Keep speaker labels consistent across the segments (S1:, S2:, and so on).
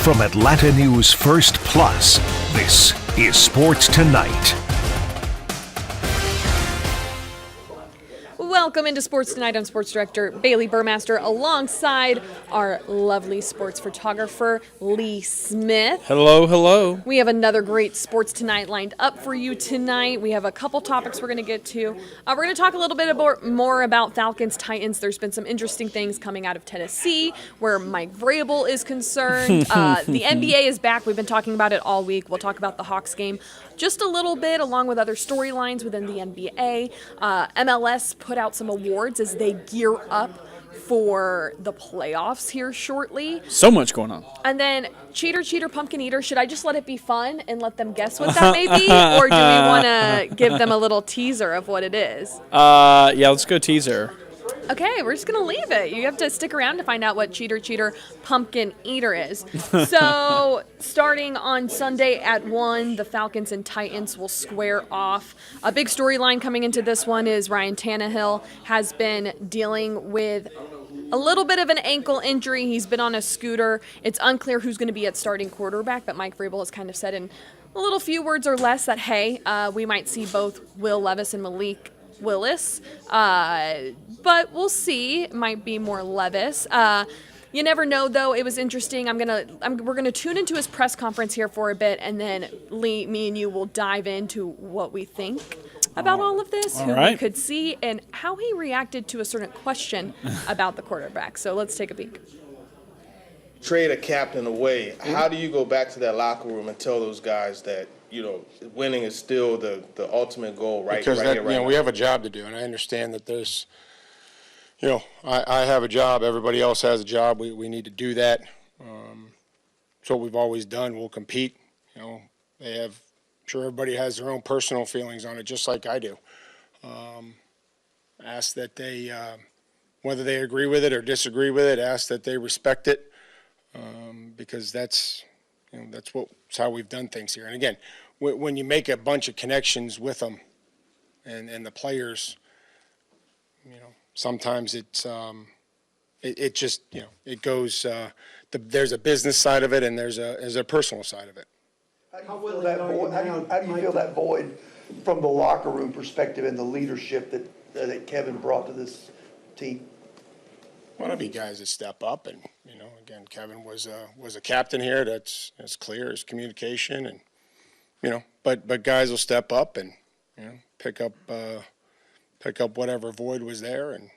S1: From Atlanta News First Plus, this is Sports Tonight.
S2: Welcome into Sports Tonight. I'm Sports Director Bailey Burmaster alongside our lovely sports photographer Lee Smith.
S3: Hello, hello.
S2: We have another great Sports Tonight lined up for you tonight. We have a couple topics we're going to get to. We're going to talk a little bit more about Falcons Titans. There's been some interesting things coming out of Tennessee where Mike Vrabel is concerned. The NBA is back. We've been talking about it all week. We'll talk about the Hawks game just a little bit, along with other storylines within the NBA. MLS put out some awards as they gear up for the playoffs here shortly.
S3: So much going on.
S2: And then Cheater, Cheater, Pumpkin Eater. Should I just let it be fun and let them guess what that may be? Or do we want to give them a little teaser of what it is?
S3: Yeah, let's go teaser.
S2: Okay, we're just going to leave it. You have to stick around to find out what Cheater, Cheater, Pumpkin Eater is. So, starting on Sunday at 1, the Falcons and Titans will square off. A big storyline coming into this one is Ryan Tannehill has been dealing with a little bit of an ankle injury. He's been on a scooter. It's unclear who's going to be at starting quarterback, but Mike Vrabel has kind of said in a little few words or less that, hey, we might see both Will Levis and Malik Willis, but we'll see. It might be more Levis. You never know, though. It was interesting. We're gonna tune into his press conference here for a bit, and then Lee, me, and you will dive into what we think about all of this, who we could see, and how he reacted to a certain question about the quarterback. So let's take a peek.
S4: Trade a captain away. How do you go back to that locker room and tell those guys that, winning is still the ultimate goal
S5: because we have a job to do, and I understand that there's, I have a job. Everybody else has a job. We need to do that. It's what we've always done. We'll compete. I'm sure everybody has their own personal feelings on it, just like I do. Ask that they, whether they agree with it or disagree with it, ask that they respect it, because that's how we've done things here. And again, when you make a bunch of connections with them and the players, sometimes it just, it goes, there's a business side of it and there's a personal side of it.
S6: How do you feel that void from the locker room perspective and the leadership that Kevin brought to this team?
S5: One of you guys that step up, and again, Kevin was a captain here. That's clear. His communication, and but guys will step up and pick up whatever void was there, and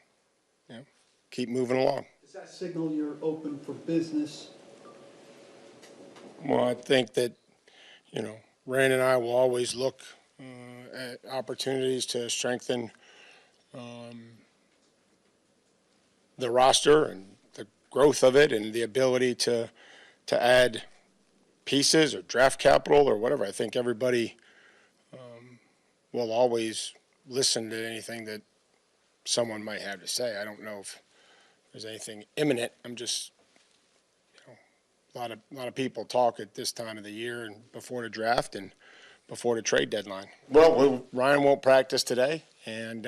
S5: keep moving along.
S7: Does that signal you're open for business?
S5: Well, I think that Rand and I will always look at opportunities to strengthen the roster and the growth of it and the ability to add pieces or draft capital or whatever. I think everybody will always listen to anything that someone might have to say. I don't know if there's anything imminent. I'm just, a lot of people talk at this time of the year and before the draft and before the trade deadline. Well, Ryan won't practice today, and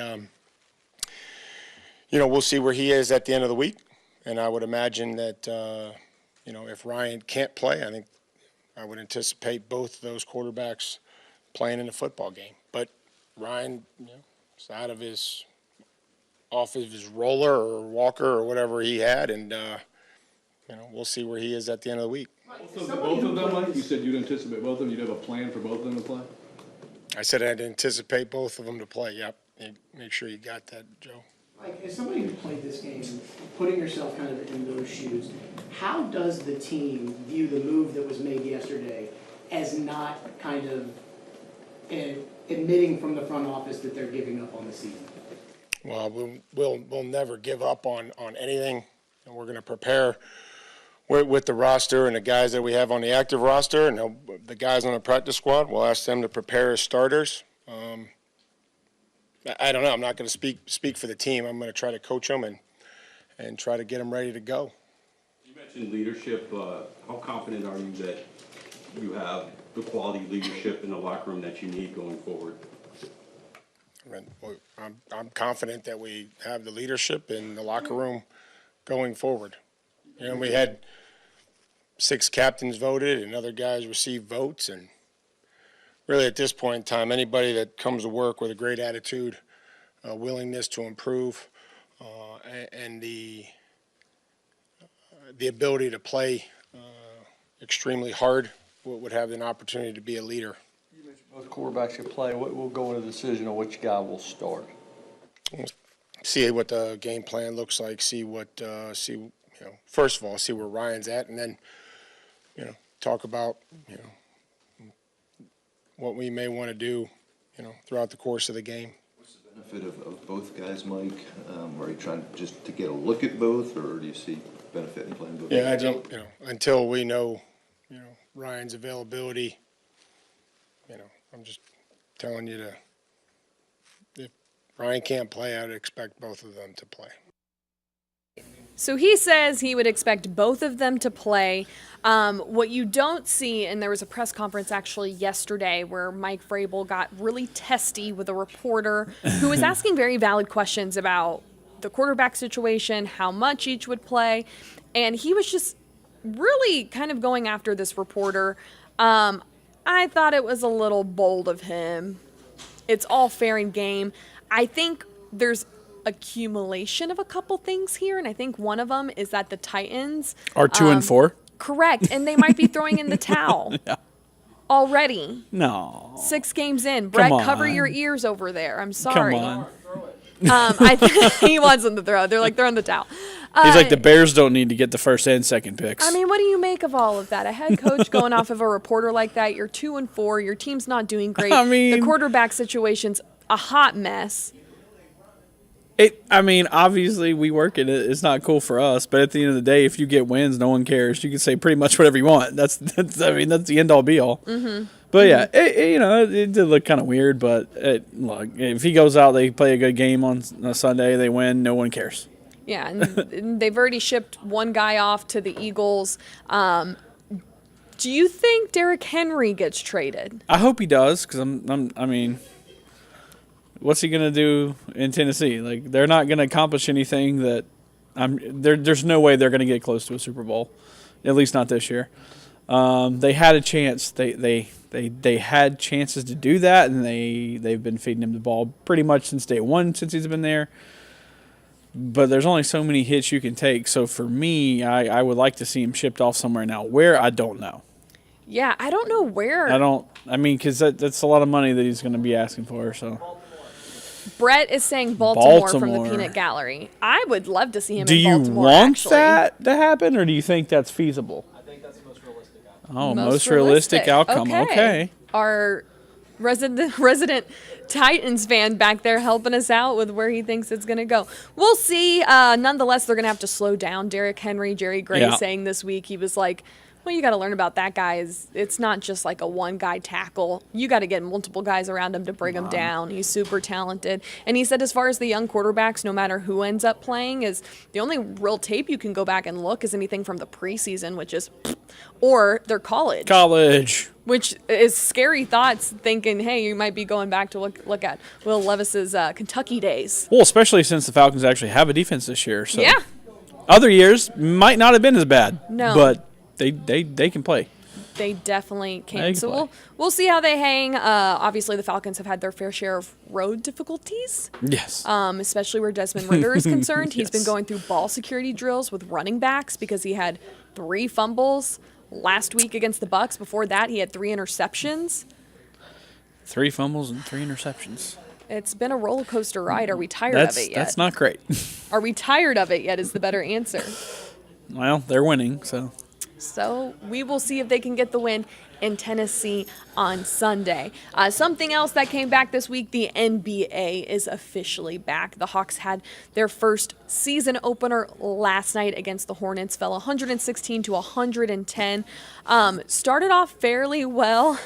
S5: we'll see where he is at the end of the week. And I would imagine that, if Ryan can't play, I would anticipate both of those quarterbacks playing in the football game. But Ryan, is off of his roller or walker or whatever he had, and we'll see where he is at the end of the week.
S8: Both of them, Mike? You said you'd anticipate both of them. You'd have a plan for both of them to play?
S5: I said I'd anticipate both of them to play. Yep. Make sure you got that, Joe.
S9: Mike, as somebody who played this game, putting yourself kind of in those shoes, how does the team view the move that was made yesterday as not kind of admitting from the front office that they're giving up on the season?
S5: Well, we'll never give up on anything, and we're going to prepare with the roster and the guys that we have on the active roster and the guys on the practice squad. We'll ask them to prepare as starters. I don't know. I'm not going to speak for the team. I'm going to try to coach them and try to get them ready to go.
S8: You mentioned leadership. How confident are you that you have the quality leadership in the locker room that you need going forward?
S5: I'm confident that we have the leadership in the locker room going forward. We had 6 captains voted and other guys received votes. And really at this point in time, anybody that comes to work with a great attitude, willingness to improve, and the ability to play extremely hard would have an opportunity to be a leader.
S10: You mentioned both quarterbacks can play. We'll go into a decision on which guy will start.
S5: See what the game plan looks like. First of all, see where Ryan's at, and then talk about what we may want to do throughout the course of the game.
S11: What's the benefit of both guys, Mike? Are you trying just to get a look at both, or do you see benefit in playing both?
S5: Yeah, I don't. Until we know, Ryan's availability. I'm just telling you if Ryan can't play, I'd expect both of them to play.
S2: So he says he would expect both of them to play. What you don't see, and there was a press conference actually yesterday where Mike Vrabel got really testy with a reporter who was asking very valid questions about the quarterback situation, how much each would play, and he was just really kind of going after this reporter. I thought it was a little bold of him. It's all fair and game. I think there's accumulation of a couple things here, and I think one of them is that the Titans
S3: are 2-4.
S2: Correct, and they might be throwing in the towel already.
S3: No,
S2: 6 games in. Brett, cover your ears over there. I'm sorry.
S3: Come on.
S2: I think he wants them to throw. They're like throwing the towel.
S3: He's like, the Bears don't need to get the first and second picks.
S2: I mean, what do you make of all of that? A head coach going off of a reporter like that. You're 2-4. Your team's not doing great.
S3: I mean,
S2: the quarterback situation's a hot mess.
S3: Obviously we work in it. It's not cool for us, but at the end of the day, if you get wins, no one cares. You can say pretty much whatever you want. That's the end all be all.
S2: Mm-hmm.
S3: But yeah, it did look kind of weird. But look, if he goes out, they play a good game on a Sunday, they win. No one cares.
S2: Yeah, and they've already shipped one guy off to the Eagles. Do you think Derrick Henry gets traded?
S3: I hope he does, because what's he gonna do in Tennessee? Like, they're not gonna accomplish anything that there's no way they're gonna get close to a Super Bowl, at least not this year. They had a chance. They had chances to do that, and they've been feeding him the ball pretty much since day one, since he's been there. But there's only so many hits you can take. So for me, I would like to see him shipped off somewhere now. Where, I don't know.
S2: Yeah, I don't know where.
S3: Because that's a lot of money that he's going to be asking for. So
S2: Brett is saying Baltimore from the Peanut Gallery. I would love to see him in Baltimore.
S3: Do you want
S2: actually.
S3: that to happen, or do you think that's feasible?
S10: I think that's the most realistic outcome.
S3: Oh, most realistic outcome. Okay.
S2: Our resident Titans fan back there helping us out with where he thinks it's going to go. We'll see. Nonetheless, they're going to have to slow down Derrick Henry. Jerry Gray saying this week, he was like, well, you got to learn about that guy. It's not just like a one-guy tackle. You got to get multiple guys around him to bring him down. He's super talented. And he said as far as the young quarterbacks, no matter who ends up playing, is the only real tape you can go back and look is anything from the preseason, which is, or their college. Which is scary thoughts, thinking, hey, you might be going back to look at Will Levis's Kentucky days.
S3: Well, especially since the Falcons actually have a defense this year. So
S2: yeah.
S3: Other years might not have been as bad.
S2: No.
S3: But they can play.
S2: They definitely can. So we'll see how they hang. Obviously, the Falcons have had their fair share of road difficulties.
S3: Yes.
S2: Especially where Desmond Ridder is concerned. He's been going through ball security drills with running backs because he had 3 fumbles last week against the Bucs. Before that, he had 3 interceptions.
S3: 3 fumbles and 3 interceptions.
S2: It's been a roller coaster ride. Are we tired of it yet?
S3: That's not great.
S2: Are we tired of it yet is the better answer.
S3: Well, they're winning, so.
S2: So we will see if they can get the win in Tennessee on Sunday. Something else that came back this week, the NBA is officially back. The Hawks had their first season opener last night against the Hornets, fell 116-110. Started off fairly well.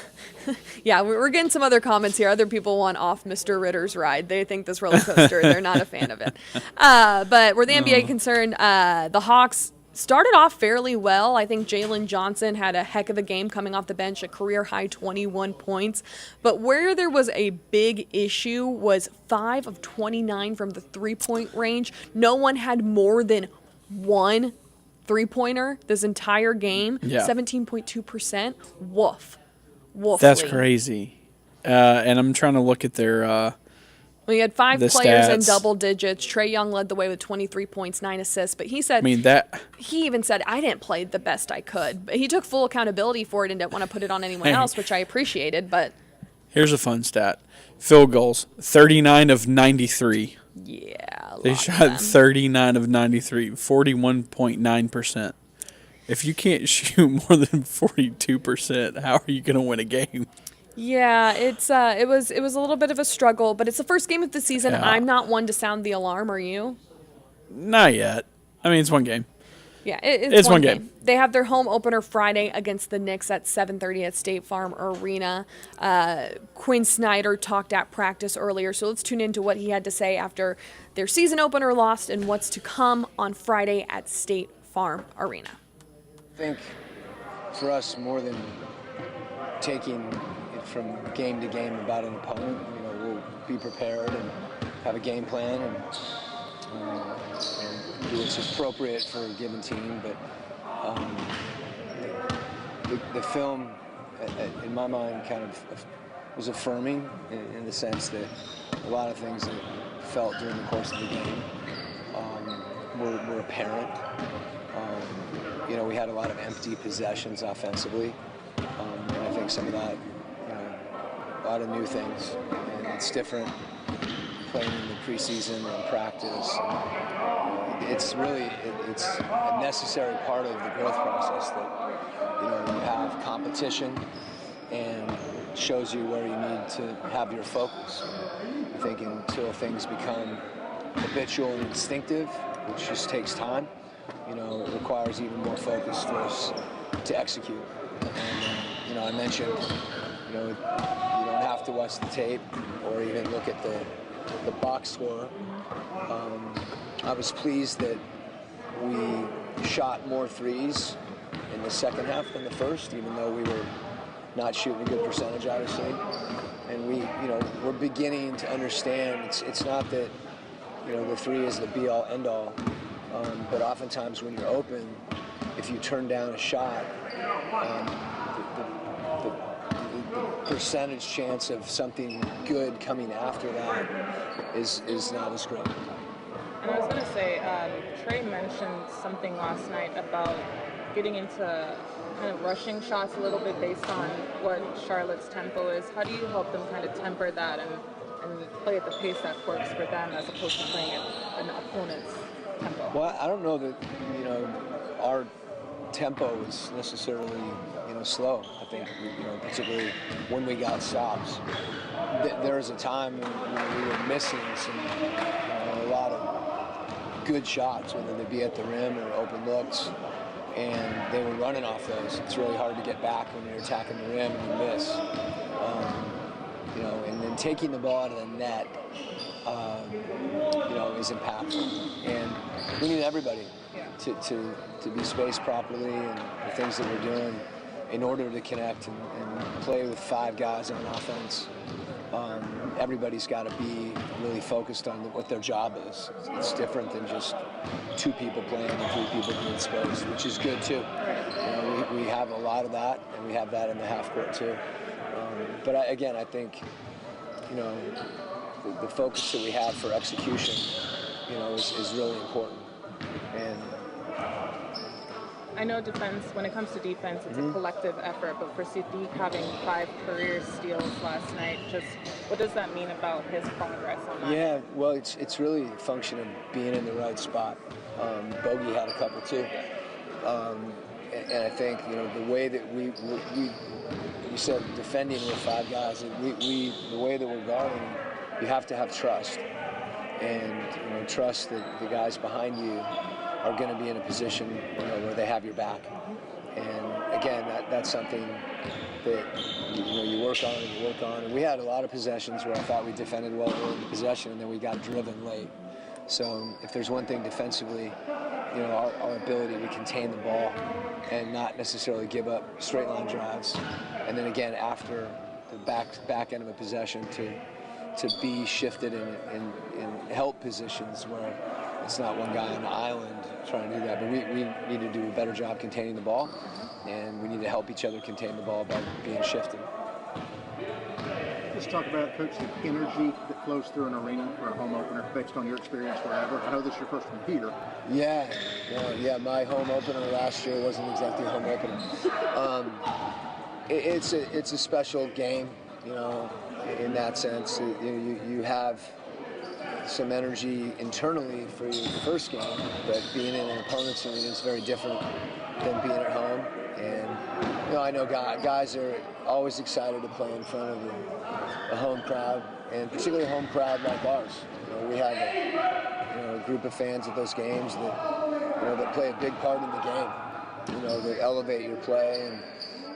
S2: Yeah, we're getting some other comments here. Other people want off Mr. Ritter's ride. They think this roller coaster, they're not a fan of it. But where the NBA concerned, the Hawks started off fairly well. I think Jalen Johnson had a heck of a game coming off the bench, a career-high 21 points. But where there was a big issue was 5 of 29 from the three-point range. No one had more than 1 three-pointer this entire game.
S3: Yeah.
S2: 17.2%. Woof. Woofly.
S3: That's crazy. And I'm trying to look at their
S2: We had 5
S3: the
S2: players in
S3: stats.
S2: double digits. Trae Young led the way with 23 points, 9 assists. But he said, he even said, I didn't play the best I could. But he took full accountability for it and didn't want to put it on anyone else, which I appreciated. But
S3: here's a fun stat. Field goals, 39 of 93.
S2: Yeah,
S3: they shot 39 of 93, 41.9%. If you can't shoot more than 42%, how are you going to win a game?
S2: yeah, it was a little bit of a struggle, but it's the first game of the season.
S3: Yeah.
S2: I'm not one to sound the alarm. Are you?
S3: Not yet. I mean, it's one game.
S2: Yeah,
S3: it's one game.
S2: They have their home opener Friday against the Knicks at 7:30 at State Farm Arena. Quinn Snyder talked at practice earlier, so let's tune into what he had to say after their season opener lost and what's to come on Friday at State Farm Arena.
S12: I think for us, more than taking it from game to game about an opponent, we'll be prepared and have a game plan and do what's appropriate for a given team. But the film, in my mind, kind of was affirming in the sense that a lot of things that felt during the course of the game were apparent. We had a lot of empty possessions offensively, and I think some of that, a lot of new things, and it's different playing in the preseason and practice. It's really, it's a necessary part of the growth process that, you have competition and shows you where you need to have your focus. I think until things become habitual and instinctive, which just takes time, it requires even more focus for us to execute. And, I mentioned, you don't have to watch the tape or even look at the box score. I was pleased that we shot more threes in the second half than the first, even though we were not shooting a good percentage, obviously. And we're beginning to understand it's not that, the three is the be-all, end-all. But oftentimes when you're open, if you turn down a shot, the percentage chance of something good coming after that is not as great.
S13: And I was going to say, Trae mentioned something last night about getting into kind of rushing shots a little bit based on what Charlotte's tempo is. How do you help them kind of temper that and play at the pace that works for them as opposed to playing at an opponent's tempo?
S12: Well, I don't know that, our tempo is necessarily, slow. I think, particularly when we got stops. There was a time when we were missing a lot of good shots, whether they be at the rim or open looks, and they were running off those. It's really hard to get back when you're attacking the rim and you miss. And then taking the ball out of the net, is impactful. And we need everybody to be spaced properly and the things that we're doing in order to connect and play with 5 guys on offense. Everybody's got to be really focused on what their job is. It's different than just 2 people playing and 3 people being spaced, which is good too. We have a lot of that, and we have that in the half court too. But I think, the focus that we have for execution, is really important. And
S13: I know when it comes to defense, it's a collective effort, but for Sadiq having 5 career steals last night, just what does that mean about his progress on that?
S12: Yeah, well, it's really a function of being in the right spot. Bogey had a couple too. And I think, the way that we said defending with 5 guys, the way that we're guarding, you have to have trust. And, trust that the guys behind you are going to be in a position, where they have your back. And again, that's something that, you work on. And we had a lot of possessions where I thought we defended well early in the possession, and then we got driven late. So if there's one thing defensively, our ability to contain the ball and not necessarily give up straight line drives. And then again, after the back end of a possession to be shifted in help positions where it's not one guy on the island trying to do that. But we need to do a better job containing the ball, and we need to help each other contain the ball by being shifted.
S14: Let's talk about, Coach, the energy that flows through an arena for a home opener, based on your experience wherever. I know this is your first one here.
S12: Yeah. My home opener last year wasn't exactly a home opener. It's a special game, in that sense. You have some energy internally for your first game, but being in an opponent's arena is very different than being at home. And I know guys are always excited to play in front of a home crowd, and particularly a home crowd like ours. We have a group of fans at those games that play a big part in the game. That elevate your play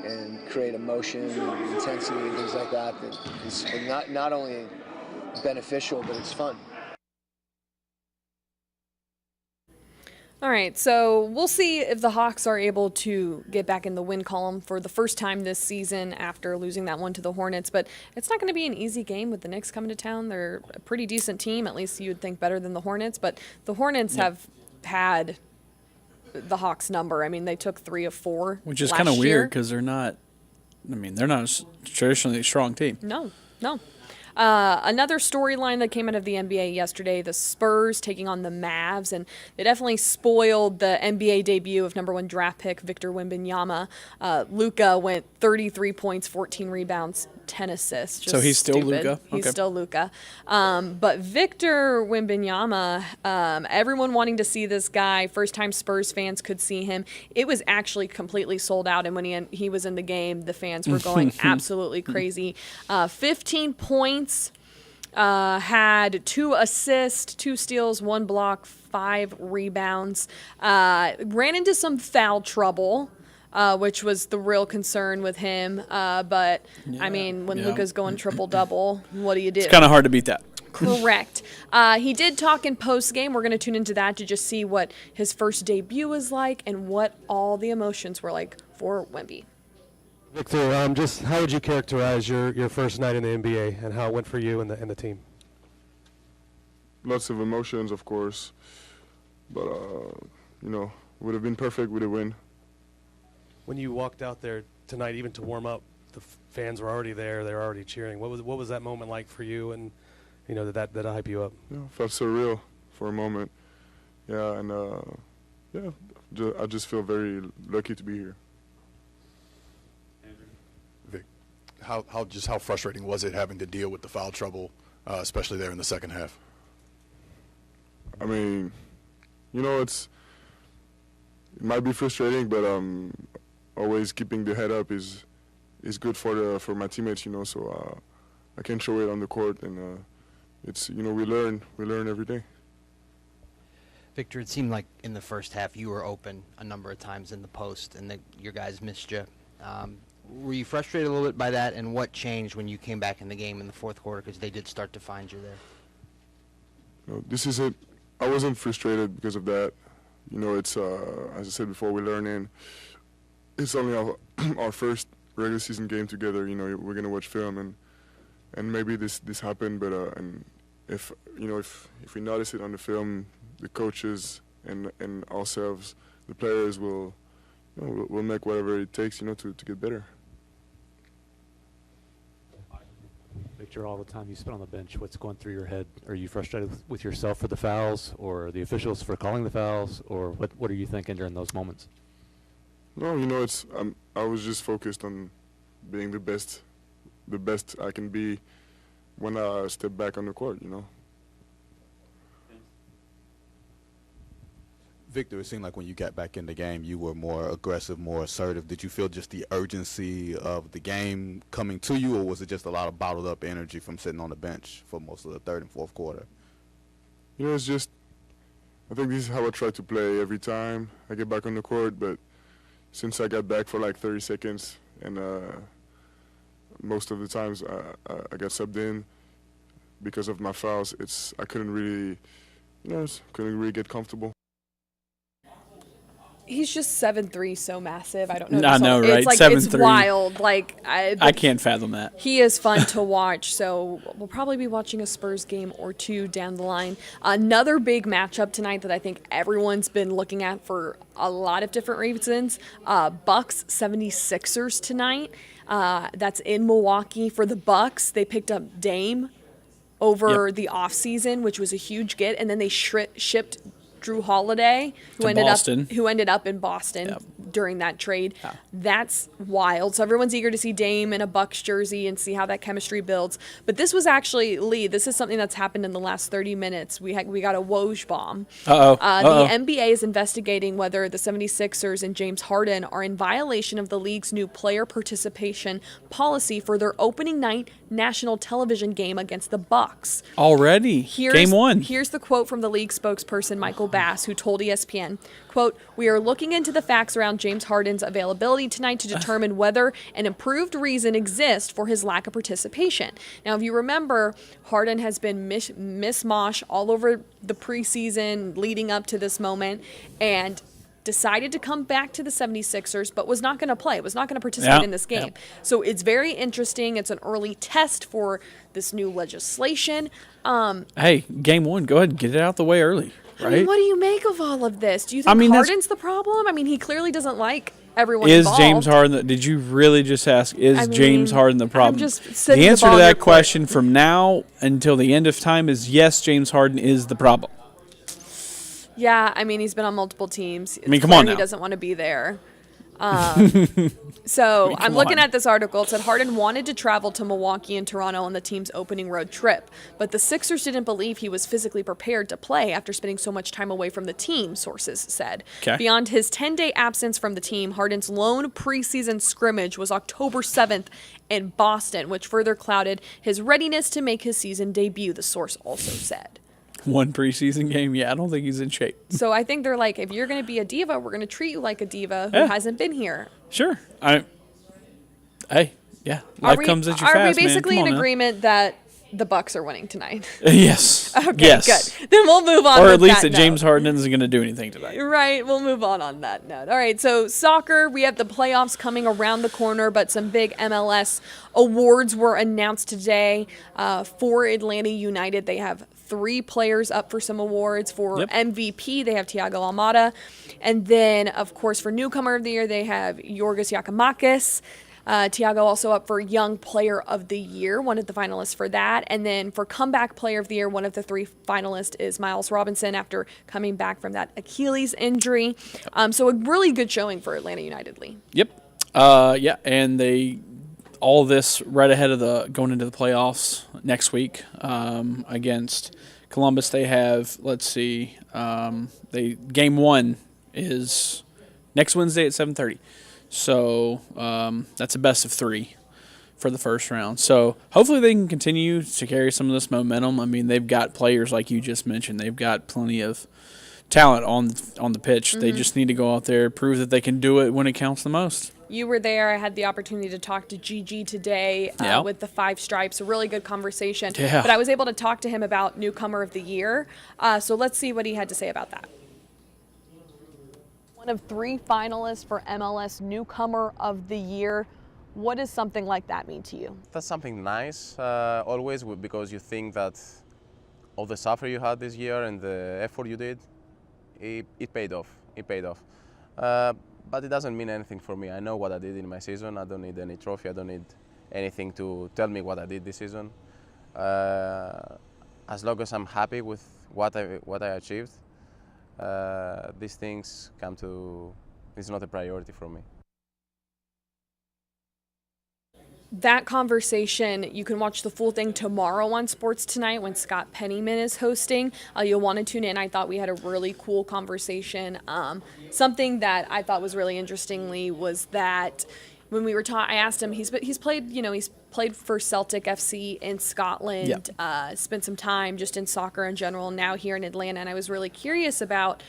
S12: and create emotion and intensity and things like that. That is not only beneficial, but it's fun.
S2: All right, so we'll see if the Hawks are able to get back in the win column for the first time this season after losing that one to the Hornets. But it's not going to be an easy game with the Knicks coming to town. They're a pretty decent team, at least you would think better than the Hornets. But the Hornets have had the Hawks' number. I mean, they took 3 of 4
S3: which is kind of weird because they're not a traditionally strong team.
S2: No. Another storyline that came out of the NBA yesterday, the Spurs taking on the Mavs, and they definitely spoiled the NBA debut of #1 draft pick Victor Wembanyama. Luka went 33 points, 14 rebounds, 10 assists. Just
S3: so he's still Luka?
S2: He's still Luka. But Victor Wembanyama, everyone wanting to see this guy, first-time Spurs fans could see him. It was actually completely sold out, and when he was in the game, the fans were going absolutely crazy. 15 points. Had 2 assists, 2 steals, 1 block, 5 rebounds. Ran into some foul trouble, which was the real concern with him. But, when Luka's going triple-double, what do you do?
S3: It's kind of hard to beat that.
S2: Correct. He did talk in post-game. We're going to tune into that to just see what his first debut was like and what all the emotions were like for Wemby.
S15: Victor, just how would you characterize your first night in the NBA and how it went for you and the team?
S16: Lots of emotions, of course, but would have been perfect with a win.
S15: When you walked out there tonight, even to warm up, the fans were already there; they were already cheering. What was that moment like for you? And did that hype you up?
S16: Felt surreal for a moment. Yeah, and I just feel very lucky to be here.
S17: How frustrating was it having to deal with the foul trouble, especially there in the second half?
S16: I mean, it might be frustrating, but always keeping the head up is good for my teammates, so I can show it on the court, and it's we learn every day.
S18: Victor, it seemed like in the first half you were open a number of times in the post, and your guys missed you. Were you frustrated a little bit by that, and what changed when you came back in the game in the fourth quarter, because they did start to find you there?
S16: This is it. I wasn't frustrated because of that. It's as I said before, we're learning. It's only our first regular season game together. We're gonna watch film, and maybe this happened, but and if we notice it on the film, the coaches and ourselves, the players will make whatever it takes, to get better.
S19: Victor, all the time you spent on the bench, what's going through your head? Are you frustrated with yourself for the fouls, or the officials for calling the fouls, or what are you thinking during those moments?
S16: No, I was just focused on being the best I can be when I step back on the court,
S17: Victor, it seemed like when you got back in the game, you were more aggressive, more assertive. Did you feel just the urgency of the game coming to you, or was it just a lot of bottled up energy from sitting on the bench for most of the third and fourth quarter?
S16: It's just, I think this is how I try to play every time I get back on the court, but since I got back for like 30 seconds, and most of the times I got subbed in because of my fouls, I couldn't really get comfortable.
S2: He's just 7'3", so massive. I don't know.
S3: I know, right?
S2: It's like
S3: 7'3".
S2: it's wild. Like
S3: I can't fathom that.
S2: He is fun to watch. So we'll probably be watching a Spurs game or two down the line. Another big matchup tonight that I think everyone's been looking at for a lot of different reasons. Bucks 76ers tonight. That's in Milwaukee for the Bucks. They picked up Dame over the offseason, which was a huge get, and then they shipped Drew Holiday, who ended up in Boston during that trade. Yeah. That's wild. So everyone's eager to see Dame in a Bucks jersey and see how that chemistry builds. But this was actually, Lee, this is something that's happened in the last 30 minutes. We got a Woj bomb. The NBA is investigating whether the 76ers and James Harden are in violation of the league's new player participation policy for their opening night national television game against the Bucks.
S3: Already? Game 1.
S2: Here's the quote from the league spokesperson, Michael Bass, who told ESPN, quote, "We are looking into the facts around James Harden's availability tonight to determine whether an improved reason exists for his lack of participation." Now, if you remember, Harden has been mish-mosh all over the preseason leading up to this moment and decided to come back to the 76ers, but was not going to play, was not going to participate in this game. So it's very interesting. It's an early test for this new legislation.
S3: Hey, game 1, go ahead and get it out the way early. Right?
S2: I mean, what do you make of all of this? Do you think Harden's the problem? I mean, he clearly doesn't like everyone involved.
S3: James Harden, did you really just ask, James Harden the problem?
S2: The
S3: answer to that question from now until the end of time is yes, James Harden is the problem.
S2: Yeah, I mean, he's been on multiple teams.
S3: I mean, come on now.
S2: He doesn't want to be there. So I'm looking at this article. It said Harden wanted to travel to Milwaukee and Toronto on the team's opening road trip, but the Sixers didn't believe he was physically prepared to play after spending so much time away from the team, sources said. Okay. Beyond his 10-day absence from the team, Harden's lone preseason scrimmage was October 7th in Boston, which further clouded his readiness to make his season debut, the source also said.
S3: One preseason game? Yeah, I don't think he's in shape.
S2: So I think they're like, if you're going to be a diva, we're going to treat you like a diva who hasn't been here.
S3: Sure. Life comes at you fast,
S2: Are we basically
S3: in
S2: agreement that the Bucks are winning tonight?
S3: Yes.
S2: Okay,
S3: yes.
S2: Good. Then we'll move on.
S3: Or at least that James Harden isn't going to do anything tonight.
S2: Right. We'll move on that note. All right. So soccer, we have the playoffs coming around the corner, but some big MLS awards were announced today for Atlanta United. They have 3 players up for some awards. For MVP, they have Thiago Almada. And then, of course, for Newcomer of the Year, they have Yorgos Giakoumakis. Thiago also up for Young Player of the Year, one of the finalists for that. And then for Comeback Player of the Year, one of the 3 finalists is Miles Robinson after coming back from that Achilles injury. So a really good showing for Atlanta United, Lee.
S3: Yep. And all this right ahead of going into the playoffs next week against Columbus. They have, game 1 is next Wednesday at 7:30. So that's a best of 3 for the first round. So hopefully they can continue to carry some of this momentum. I mean, they've got players like you just mentioned. They've got plenty of talent on the pitch. Mm-hmm. They just need to go out there, prove that they can do it when it counts the most.
S2: You were there. I had the opportunity to talk to Gigi today with the 5 Stripes. A really good conversation.
S3: Yeah.
S2: But I was able to talk to him about Newcomer of the Year. So let's see what he had to say about that. One of 3 finalists for MLS Newcomer of the Year. What does something like that mean to you?
S20: That's something nice, always, because you think that all the suffer you had this year and the effort you did, it paid off. It paid off. But it doesn't mean anything for me. I know what I did in my season. I don't need any trophy. I don't need anything to tell me what I did this season. As long as I'm happy with what I achieved, these things it's not a priority for me.
S2: That conversation, you can watch the full thing tomorrow on Sports Tonight when Scott Pennyman is hosting. You'll want to tune in. I thought we had a really cool conversation. Something that I thought was really interestingly was that when we were I asked him, he's played for Celtic FC in Scotland, spent some time just in soccer in general, now here in Atlanta, and I was really curious about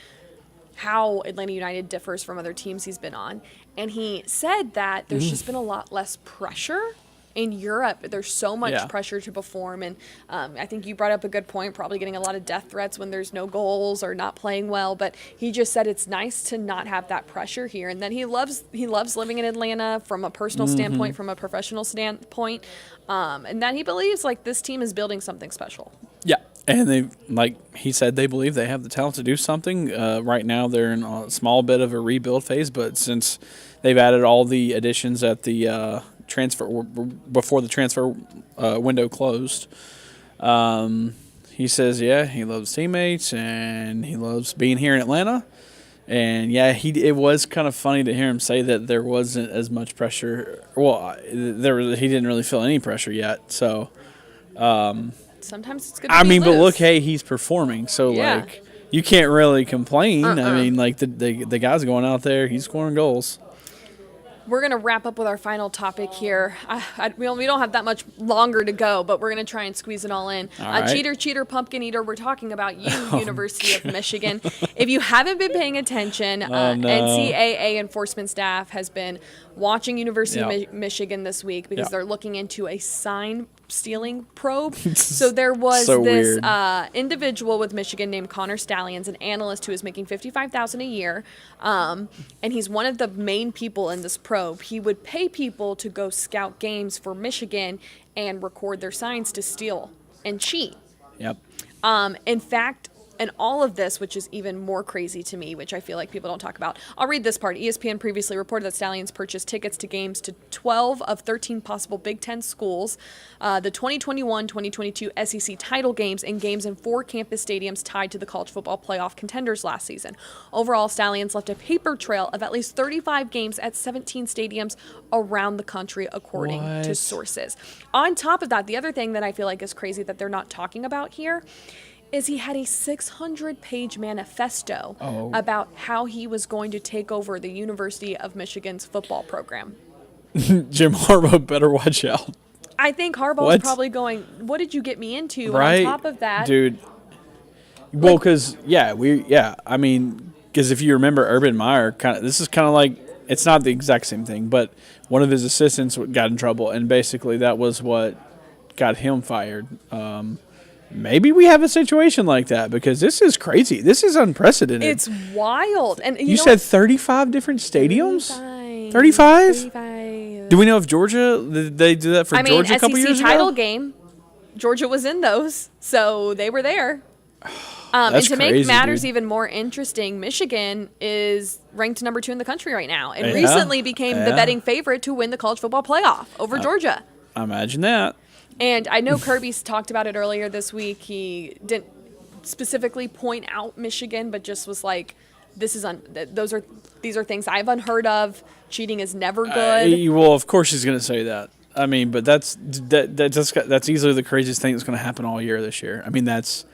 S2: how Atlanta United differs from other teams he's been on. And he said that there's just been a lot less pressure in Europe, there's so much
S3: Yeah.
S2: pressure to perform. And I think you brought up a good point, probably getting a lot of death threats when there's no goals or not playing well. But he just said it's nice to not have that pressure here, and that he loves living in Atlanta from a personal standpoint, from a professional standpoint, and that he believes like this team is building something special.
S3: Yeah, and they, like he said, they believe they have the talent to do something. Right now, they're in a small bit of a rebuild phase, but since they've added all the additions at the before the transfer window closed, he says, yeah, he loves teammates and he loves being here in Atlanta. And yeah, it was kind of funny to hear him say that there wasn't as much pressure. Well, he didn't really feel any pressure yet. So,
S2: sometimes it's good to be
S3: but
S2: loose.
S3: look, hey, he's performing, so
S2: Yeah.
S3: like you can't really complain. I mean, like the guy's going out there, he's scoring goals.
S2: We're going to wrap up with our final topic here. We don't have that much longer to go, but we're going to try and squeeze it all in.
S3: All right.
S2: Cheater, cheater, pumpkin eater, we're talking about you, University of Michigan. If you haven't been paying attention, NCAA enforcement staff has been watching University of Michigan this week because they're looking into a sign stealing probe. So there was this individual with Michigan named Connor Stallions, an analyst who is making $55,000 a year, and he's one of the main people in this probe. He would pay people to go scout games for Michigan and record their signs to steal and cheat.
S3: Yep.
S2: In fact, and all of this, which is even more crazy to me, which I feel like people don't talk about. I'll read this part. ESPN previously reported that Stallions purchased tickets to games to 12 of 13 possible Big Ten schools, the 2021-2022 SEC title games, and games in 4 campus stadiums tied to the college football playoff contenders last season. Overall, Stallions left a paper trail of at least 35 games at 17 stadiums around the country, according to sources. On top of that, the other thing that I feel like is crazy that they're not talking about here is he had a 600-page manifesto about how he was going to take over the University of Michigan's football program.
S3: Jim Harbaugh better watch out.
S2: I think Harbaugh's probably going, what did you get me into?
S3: Right?
S2: On top of that,
S3: Dude. Well, because, I mean, because if you remember Urban Meyer, this is kind of like, it's not the exact same thing, but one of his assistants got in trouble, and basically that was what got him fired. Maybe we have a situation like that because this is crazy. This is unprecedented.
S2: it's wild. And
S3: you said 35 different stadiums? 35? Do we know if Georgia, did they do that for Georgia a couple
S2: SEC
S3: years
S2: title
S3: ago?
S2: game, Georgia was in those, so they were there.
S3: That's
S2: and to
S3: crazy,
S2: make matters
S3: dude.
S2: even more interesting, Michigan is ranked number 2 in the country right now and
S3: Yeah.
S2: recently became the betting favorite to win the college football playoff over Georgia.
S3: Imagine that.
S2: And I know Kirby's talked about it earlier this week. He didn't specifically point out Michigan, but just was like, these are things I've unheard of. Cheating is never good.
S3: Well, of course he's going to say that. I mean, but that's easily the craziest thing that's going to happen all year this year. I mean, that's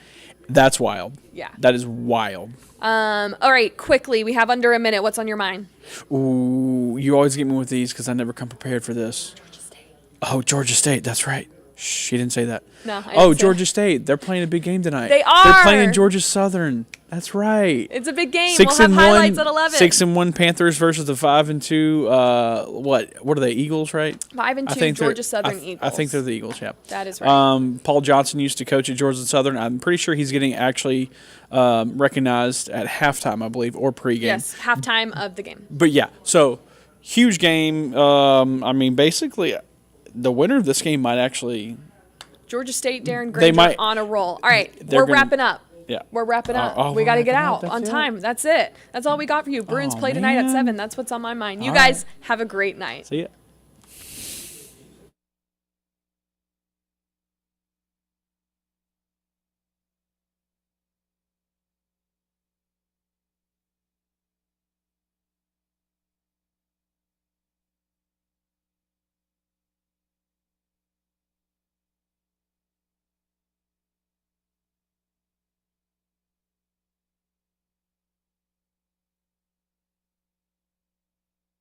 S3: wild.
S2: Yeah.
S3: That is wild.
S2: All right, quickly, we have under a minute. What's on your mind?
S3: Ooh, you always get me with these because I never come prepared for this. Georgia State. Oh, Georgia State. That's right. Shh, he didn't say that.
S2: No, I didn't say
S3: Georgia State. They're playing a big game tonight.
S2: They are.
S3: They're playing Georgia Southern. That's right.
S2: It's a big game.
S3: 6
S2: we'll
S3: and
S2: have highlights
S3: 1,
S2: at 11.
S3: 6-1 Panthers versus the 5-2. What are they? Eagles, right?
S2: 5-2 Georgia Southern Eagles.
S3: I think they're the Eagles. Yeah.
S2: That is right.
S3: Paul Johnson used to coach at Georgia Southern. I'm pretty sure he's getting actually recognized at halftime, I believe, or pregame.
S2: Yes, halftime of the game.
S3: But yeah, so huge game. I mean, basically, the winner of this game might actually.
S2: Georgia State, Darren Granger on a roll. All right, we're wrapping up.
S3: Yeah.
S2: We're wrapping up. We got to get out on time. That's it. That's all we got for you. Bruins play tonight at 7. That's what's on my mind. You guys have a great night.
S3: See ya.